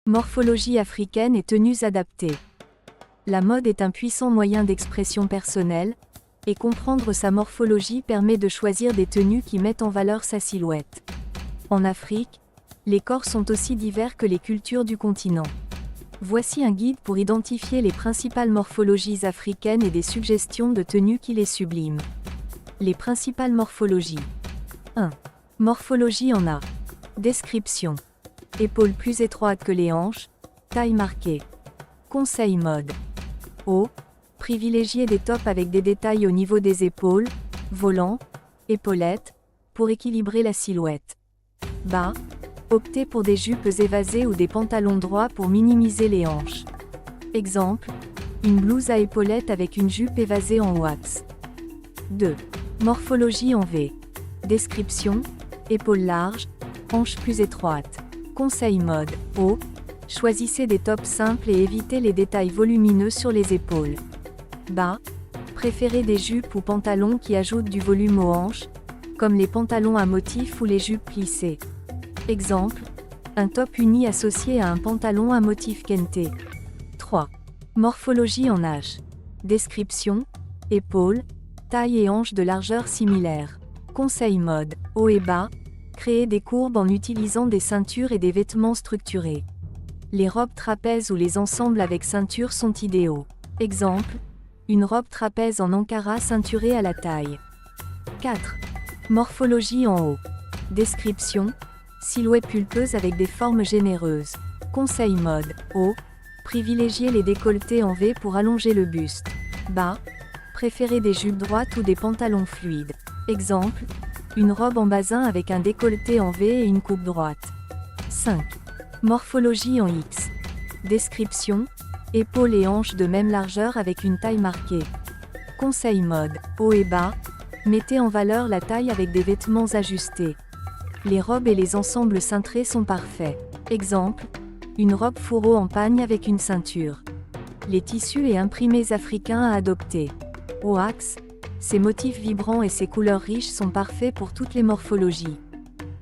Morphologie africaine et tenues adaptées. La mode est un puissant moyen d'expression personnelle, et comprendre sa morphologie permet de choisir des tenues qui mettent en valeur sa silhouette. En Afrique, les corps sont aussi divers que les cultures du continent. Voici un guide pour identifier les principales morphologies africaines et des suggestions de tenues qui les subliment. Les principales morphologies. 1. Morphologie en A. Description. Épaules plus étroites que les hanches, taille marquée. Conseil mode. Haut. Privilégiez des tops avec des détails au niveau des épaules, volants, épaulettes, pour équilibrer la silhouette. Bas. Optez pour des jupes évasées ou des pantalons droits pour minimiser les hanches. Exemple. Une blouse à épaulettes avec une jupe évasée en wax. 2. Morphologie en V. Description. Épaules larges, hanches plus étroites. Conseil mode. Haut. Choisissez des tops simples et évitez les détails volumineux sur les épaules. Bas. Préférez des jupes ou pantalons qui ajoutent du volume aux hanches, comme les pantalons à motifs ou les jupes plissées. Exemple. Un top uni associé à un pantalon à motif kenté. 3. Morphologie en H. Description. Épaules, taille et hanches de largeur similaire. Conseil mode. Haut et bas. Créez des courbes en utilisant des ceintures et des vêtements structurés. Les robes trapèzes ou les ensembles avec ceinture sont idéaux. Exemple. Une robe trapèze en Ankara ceinturée à la taille. 4. Morphologie en haut. Description. Silhouette pulpeuse avec des formes généreuses. Conseil mode. Haut. Privilégiez les décolletés en V pour allonger le buste. Bas. Préférez des jupes droites ou des pantalons fluides. Exemple. Une robe en basin avec un décolleté en V et une coupe droite. 5. Morphologie en X. Description. Épaules et hanches de même largeur avec une taille marquée. Conseil mode. Haut et bas. Mettez en valeur la taille avec des vêtements ajustés. Les robes et les ensembles cintrés sont parfaits. Exemple. Une robe fourreau en pagne avec une ceinture. Les tissus et imprimés africains à adopter. Au axe. Ces motifs vibrants et ces couleurs riches sont parfaits pour toutes les morphologies.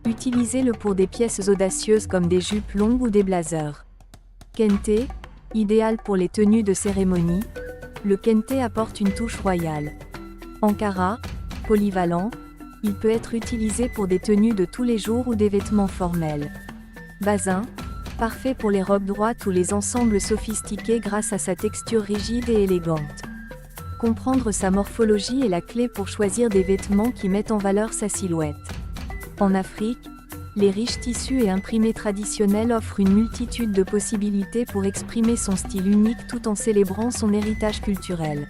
Utilisez-le pour des pièces audacieuses comme des jupes longues ou des blazers. Kenté. Idéal pour les tenues de cérémonie. Le kenté apporte une touche royale. Ankara. Polyvalent. Il peut être utilisé pour des tenues de tous les jours ou des vêtements formels. Basin. Parfait pour les robes droites ou les ensembles sophistiqués grâce à sa texture rigide et élégante. Comprendre sa morphologie est la clé pour choisir des vêtements qui mettent en valeur sa silhouette. En Afrique, les riches tissus et imprimés traditionnels offrent une multitude de possibilités pour exprimer son style unique tout en célébrant son héritage culturel.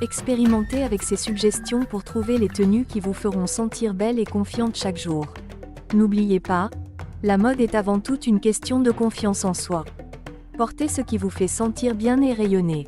Expérimentez avec ces suggestions pour trouver les tenues qui vous feront sentir belle et confiante chaque jour. N'oubliez pas, la mode est avant tout une question de confiance en soi. Portez ce qui vous fait sentir bien et rayonner.